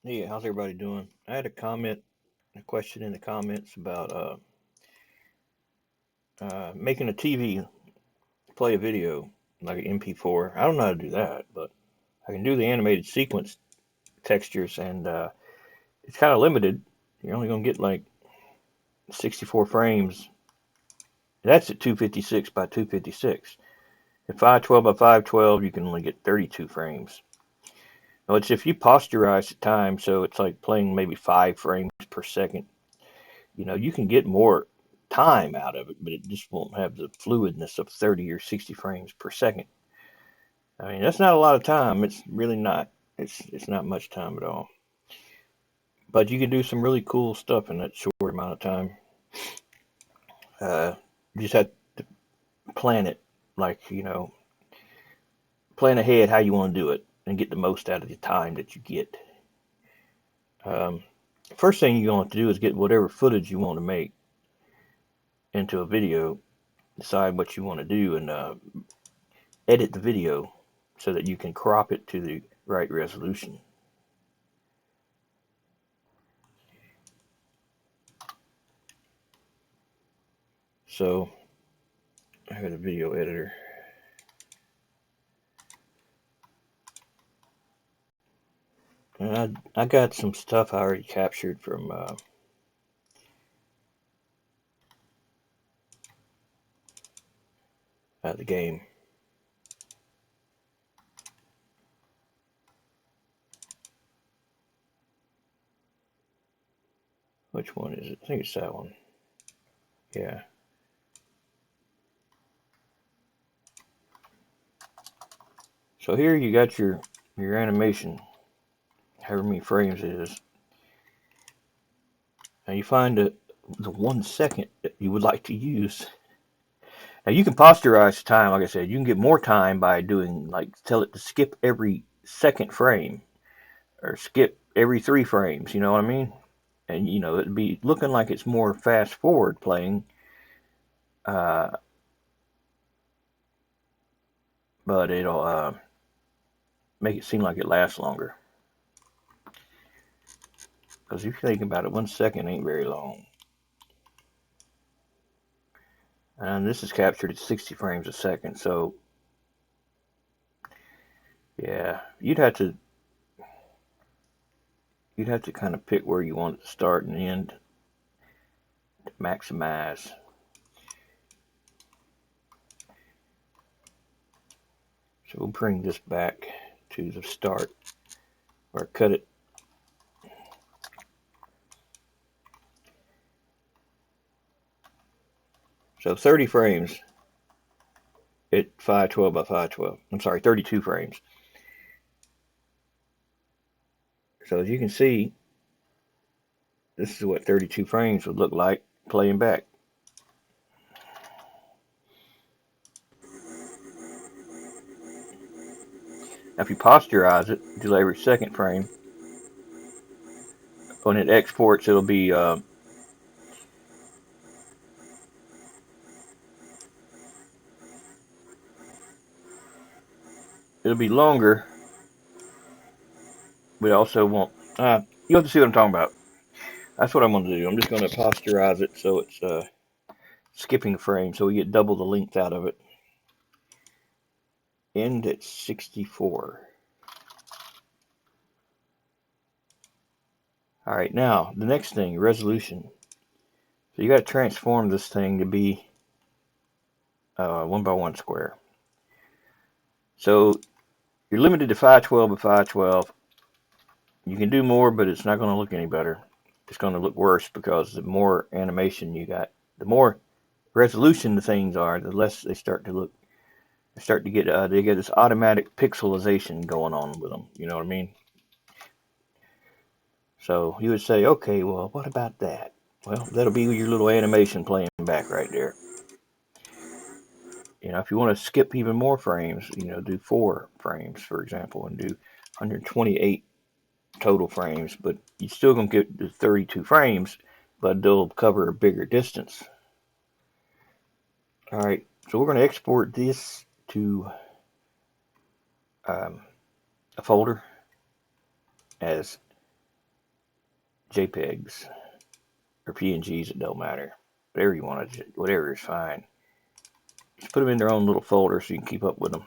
Hey, how's everybody doing? I had a question in the comments about making a TV play a video like an MP4. I don't know how to do that, but I can do the animated sequence textures, and it's kind of limited. You're only gonna get like 64 frames. That's at 256 by 256. At 512 by 512, you can only get 32 frames. Now, it's if you posterize the time, so it's like playing maybe 5 frames per second. You can get more time out of it, but it just won't have the fluidness of 30 or 60 frames per second. I mean, that's not a lot of time. It's really not. It's not much time at all. But you can do some really cool stuff in that short amount of time. You just have to plan it, like plan ahead how you want to do it and get the most out of the time that you get. Um, First thing you're going to do is get whatever footage you want to make into a video. Decide what you want to do and edit the video so that you can crop it to the right resolution. So I have a video editor. And I got some stuff I already captured from the game. Which one is it? I think it's that one. Yeah. So here you got your animation, however many frames it is. Now you find the 1 second that you would like to use. Now you can posterize time, like I said. You can get more time by doing like tell it to skip every second frame or skip every 3 frames. You know what I mean? And it'd be looking like it's more fast forward playing, uh, but it'll make it seem like it lasts longer. Because if you think about it, 1 second ain't very long. And this is captured at 60 frames a second, so yeah, you'd have to kind of pick where you want it to start and end to maximize. So we'll bring this back to the start or cut it. So 30 frames at 512 by 512. I'm sorry, 32 frames. So as you can see, this is what 32 frames would look like playing back. Now if you posterize it, delay every second frame, when it exports, it'll be longer, but also won't. You have to see what I'm talking about. That's what I'm going to do. I'm just going to posterize it so it's skipping a frame, so we get double the length out of it. End at 64. All right, now the next thing, resolution. So you got to transform this thing to be 1 by 1 square. So you're limited to 512 by 512. You can do more, but it's not going to look any better. It's going to look worse because the more animation you got, the more resolution the things are, the less they start to look. They get this automatic pixelization going on with them. You know what I mean? So you would say, okay, well, what about that? Well, that'll be your little animation playing back right there. If you want to skip even more frames, do 4 frames, for example, and do 128 total frames, but you're still going to get the 32 frames, but they'll cover a bigger distance. All right, so we're going to export this to um, a folder as JPEGs or PNGs, it don't matter. Whatever you want to, whatever is fine. Just put them in their own little folder so you can keep up with them.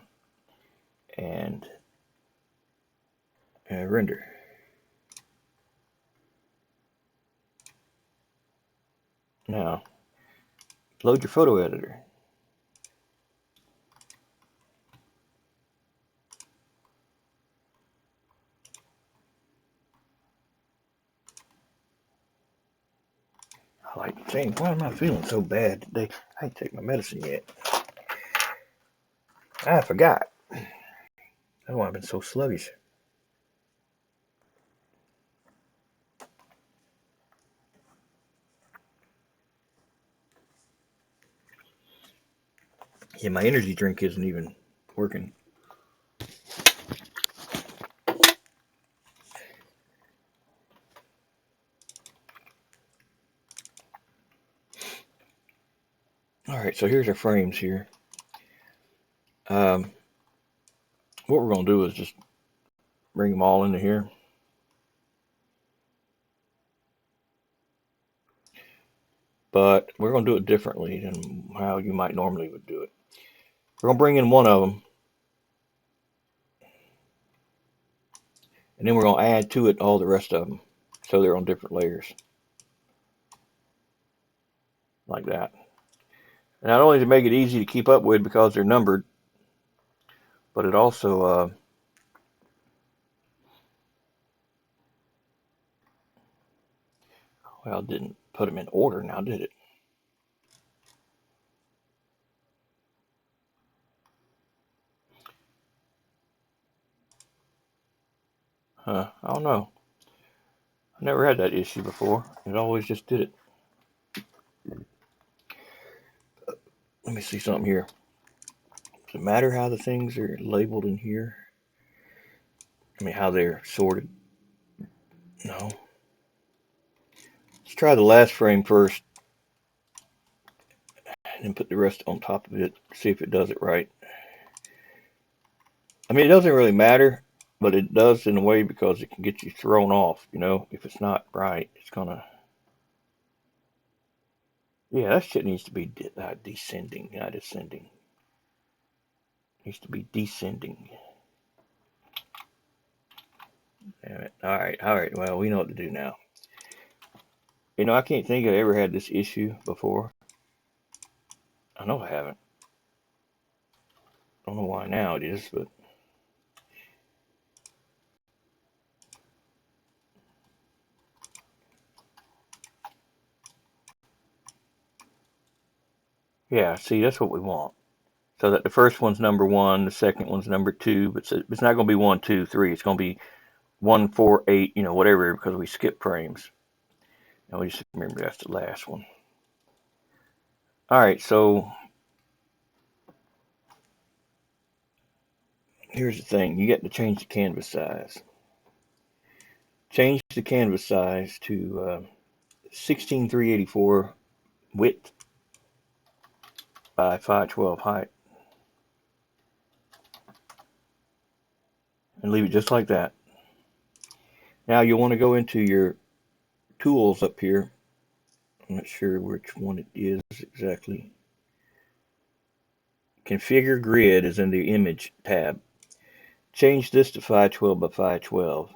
And render. Now, load your photo editor. I like, dang, why am I feeling so bad today? I ain't taken my medicine yet. I forgot. That's why I've been so sluggish. Yeah, my energy drink isn't even working. All right, so here's our frames here. What we're going to do is just bring them all into here. But we're going to do it differently than how you might normally would do it. We're going to bring in one of them. And then we're going to add to it all the rest of them. So they're on different layers. Like that. And not only to make it easy to keep up with because they're numbered, but it also well, it didn't put them in order now, did it? I don't know. I never had that issue before. It always just did it. Let me see something here. Does it matter how the things are labeled in here? I mean, how they're sorted? No. Let's try the last frame first. And then put the rest on top of it. See if it does it right. I mean, it doesn't really matter, but it does in a way because it can get you thrown off, you know? If it's not right, it's gonna... Yeah, that shit needs to be descending, not ascending. It needs to be descending. Damn it. Alright. Well, we know what to do now. You know, I can't think I ever had this issue before. I know I haven't. I don't know why now it is, but... Yeah, see, that's what we want. So that the first one's number 1, the second one's number 2, but it's not going to be 1, 2, 3. It's going to be 1, 4, 8, you know, whatever, because we skip frames. And we just remember that's the last one. All right, so here's the thing. You get to change the canvas size. Change the canvas size to 16:384 width by 512 height. And leave it just like that. Now you'll want to go into your tools up here. I'm not sure which one it is exactly. Configure grid is in the image tab. Change this to 512 by 512.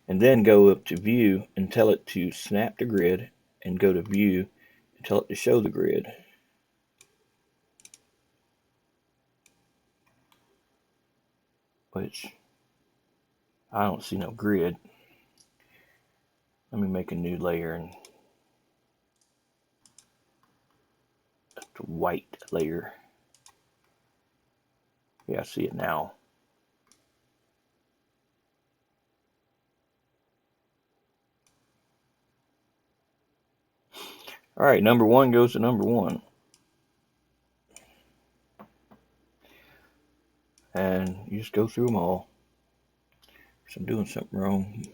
And then go up to view and tell it to snap to grid, and go to view and tell it to show the grid. Which I don't see no grid. Let me make a new layer and the white layer. Yeah, I see it now. All right, number 1 goes to number 1. And you just go through them all. So I'm doing something wrong.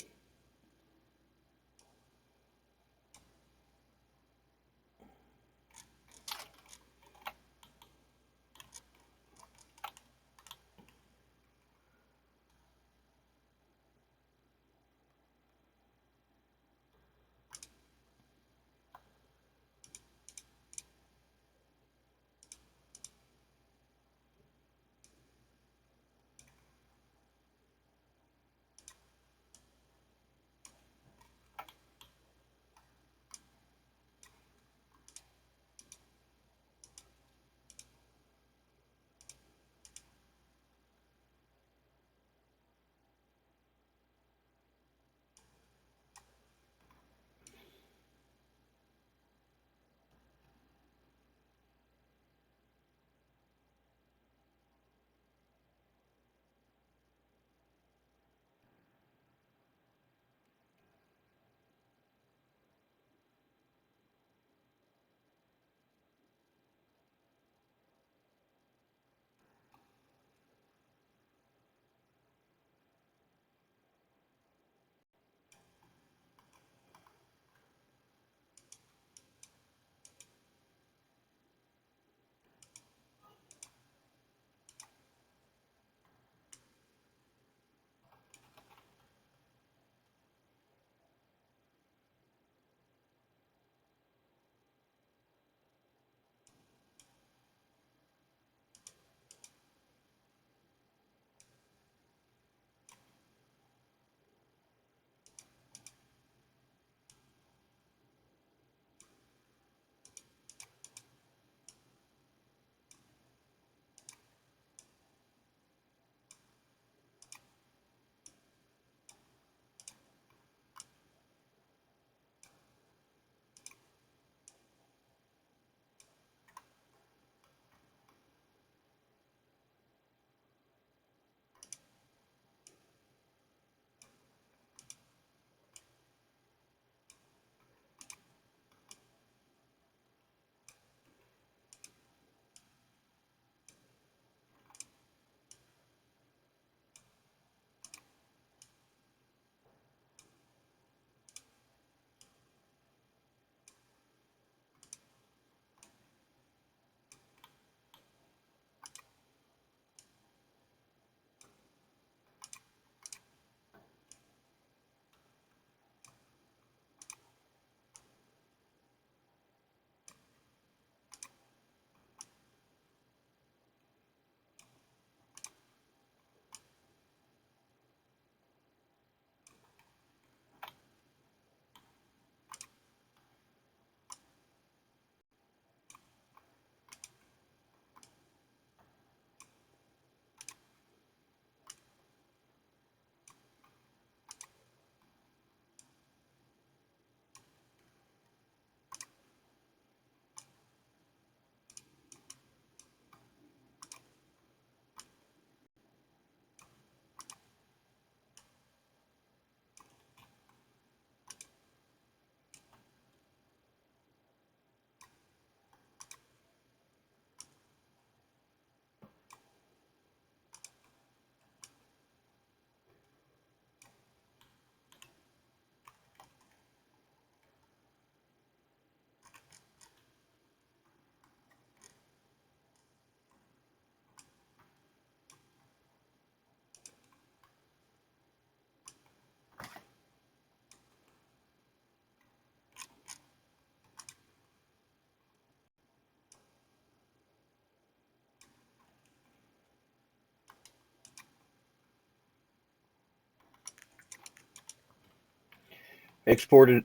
export it.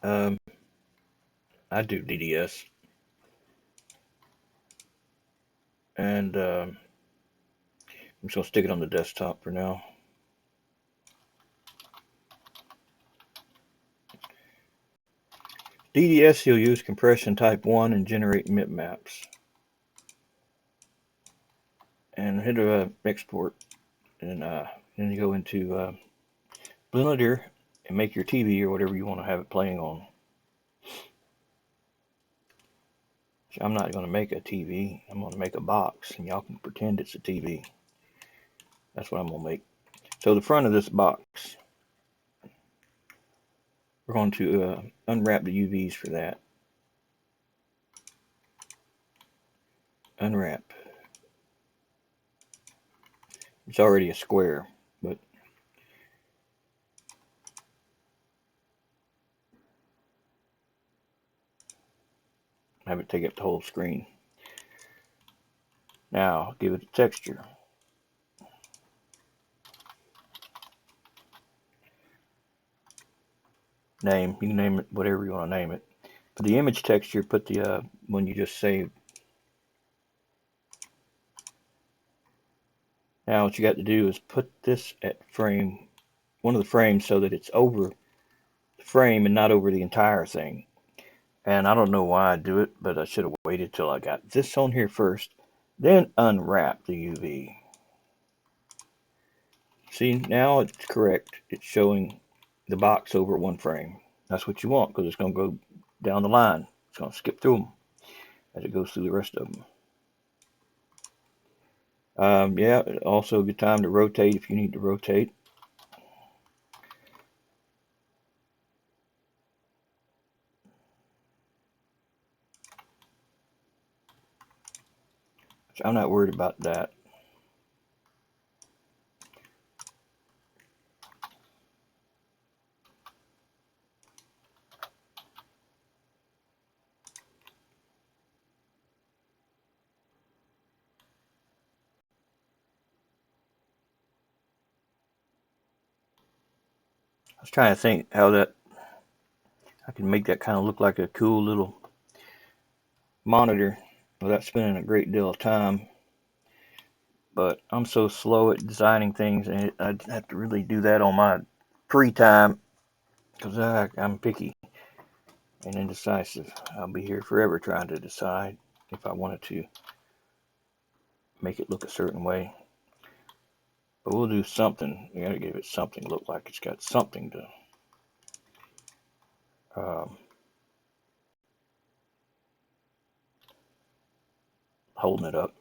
I do DDS, and I'm just gonna stick it on the desktop for now. DDS, you'll use compression type 1 and generate bitmaps. And hit export, and then you go into Blender and make your TV or whatever you want to have it playing on. So I'm not going to make a TV. I'm going to make a box, and y'all can pretend it's a TV. That's what I'm going to make. So the front of this box, we're going to unwrap the UVs for that. Unwrap. It's already a square, but have it take up the whole screen. Now give it a texture. Name, you can name it whatever you want to name it. For the image texture, put the one you just saved. Now what you got to do is put this at frame, one of the frames, so that it's over the frame and not over the entire thing. And I don't know why I do it, but I should have waited till I got this on here first, then unwrap the UV. See, now it's correct. It's showing the box over one frame. That's what you want, because it's going to go down the line. It's going to skip through them as it goes through the rest of them. Yeah, also a good time to rotate if you need to rotate. So I'm not worried about that. I was trying to think how that I can make that kind of look like a cool little monitor without spending a great deal of time. But I'm so slow at designing things, and I'd have to really do that on my free time because I'm picky and indecisive. I'll be here forever trying to decide if I wanted to make it look a certain way. But we'll do something. We gotta give it something, look like it's got something to holding it up.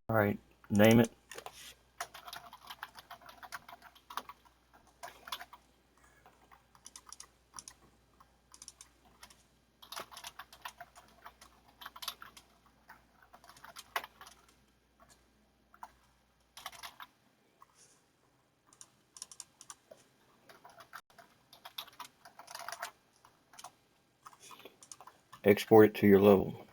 All right, name it. export it to your level.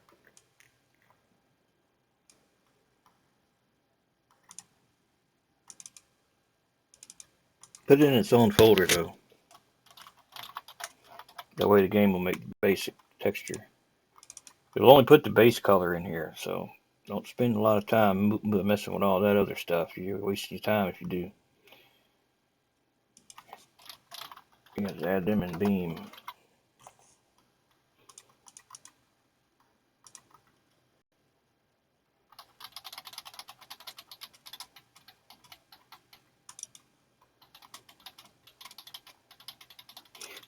Put it in its own folder though. That way the game will make basic texture. It'll only put the base color in here, so don't spend a lot of time messing with all that other stuff. You're wasting your time if you do. You got to add them in Beam.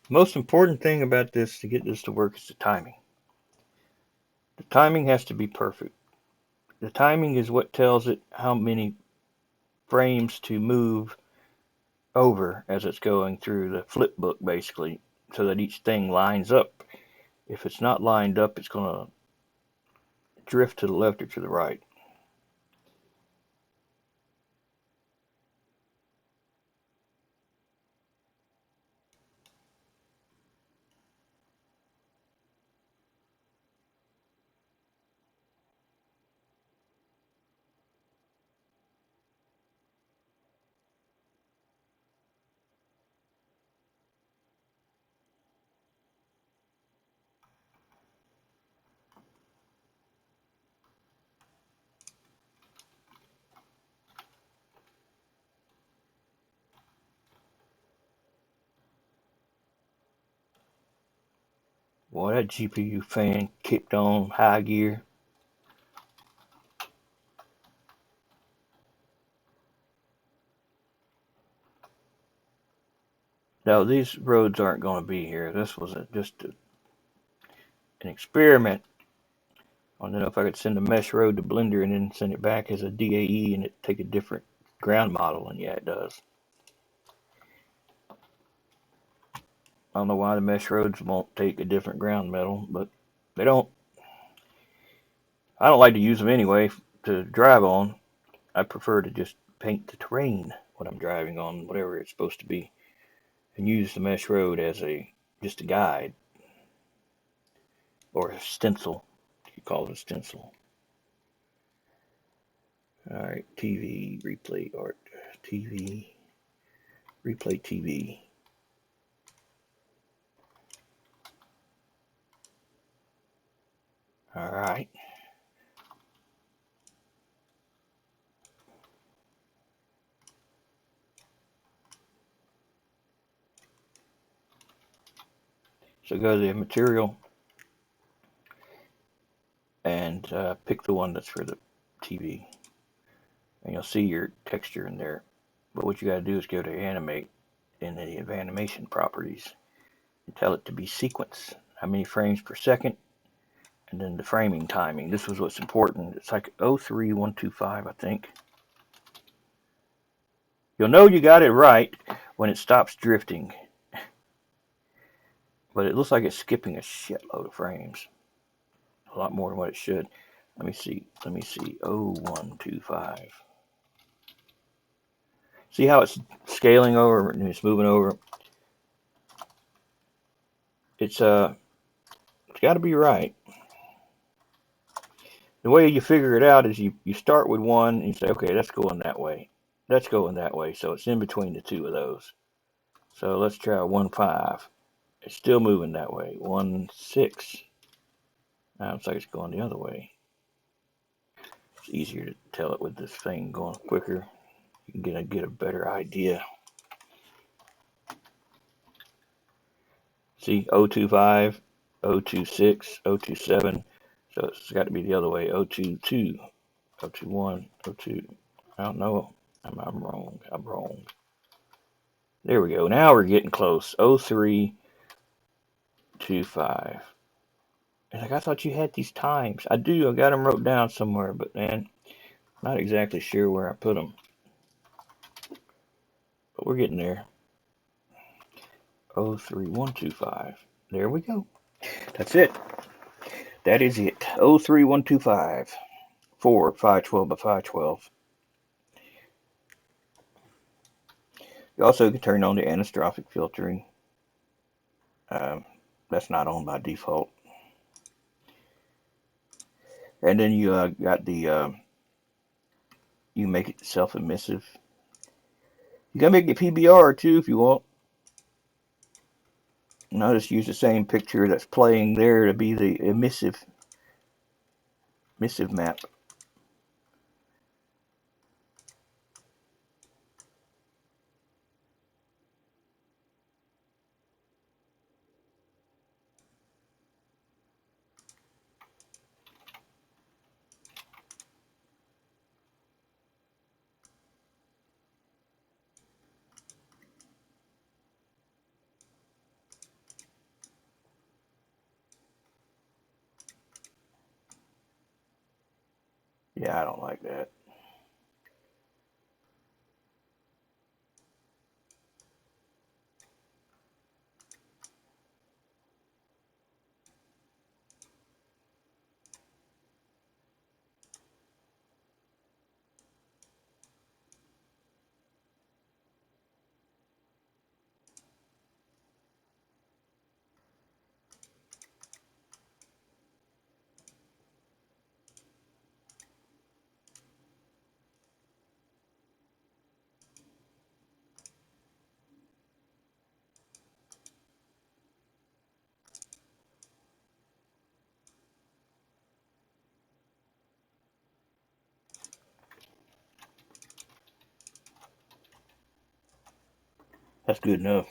The most important thing about this to get this to work is the timing. The timing has to be perfect. The timing is what tells it how many frames to move over as it's going through the flip book, basically, so that each thing lines up. If it's not lined up, it's going to drift to the left or to the right. Boy, that GPU fan kicked on high gear. Now, these roads aren't going to be here. This was just an experiment. I don't know if I could send a mesh road to Blender and then send it back as a DAE and it take a different ground model, and yeah, it does. I don't know why the mesh roads won't take a different ground metal, but they don't. I don't like to use them anyway to drive on. I prefer to just paint the terrain when I'm driving on whatever it's supposed to be, and use the mesh road as just a guide or a stencil. You call it a stencil. All right, TV replay art, TV replay TV. All right. So go to the material and pick the one that's for the TV. And you'll see your texture in there. But what you got to do is go to animate in the animation properties and tell it to be sequence. How many frames per second? And then the framing timing. This was what's important. It's like 03125, I think. You'll know you got it right when it stops drifting. But it looks like it's skipping a shitload of frames. A lot more than what it should. Let me see. 0125. See how it's scaling over and it's moving over? It's got to be right. The way you figure it out is you start with one and you say, okay, that's going that way. That's going that way. So it's in between the two of those. So let's try 1.5. It's still moving that way. 1.6. Now it's like it's going the other way. It's easier to tell it with this thing going quicker. You can get a better idea. See, 025, 026, 027. So it's got to be the other way. 022, 021, 02. I don't know. I'm wrong. I'm wrong. There we go. Now we're getting close. 0325. And like, I thought you had these times. I do. I got them wrote down somewhere, but man, not exactly sure where I put them. But we're getting there. 03125. There we go. That's it. That is it. 03125 for 512 by 512. You also can turn on the anisotropic filtering. That's not on by default. And then you got the you make it self-emissive. You can make it PBR too if you want. And I'll just use the same picture that's playing there to be the emissive map. Yeah, I don't like that. That's good enough.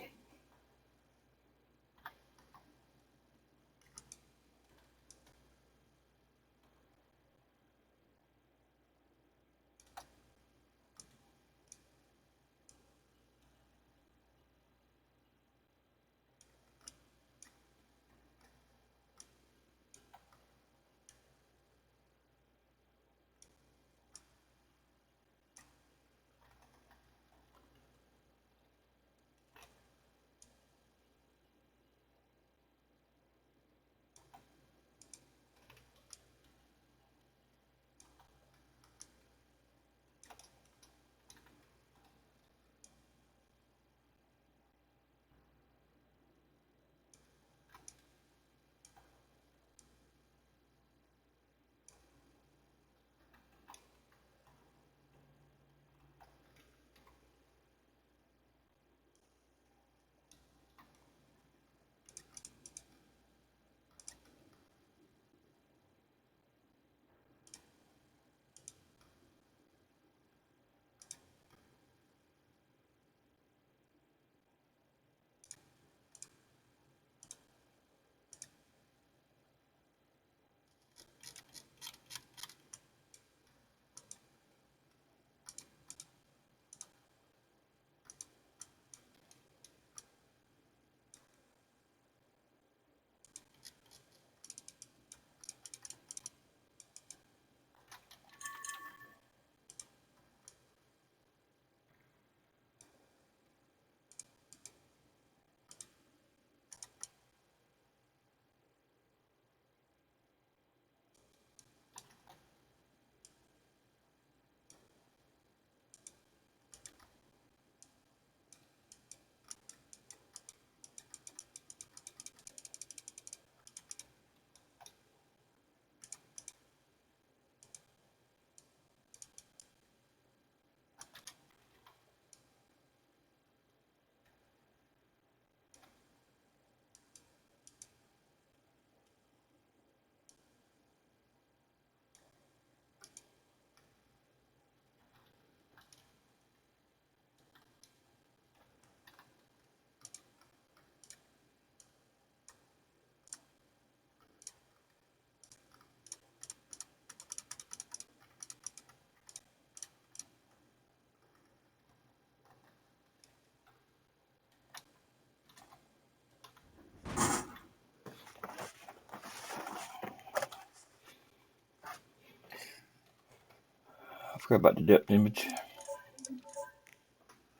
I forgot about the depth image.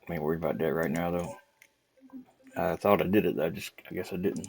I ain't worried about that right now though. I thought I did it. I guess I didn't.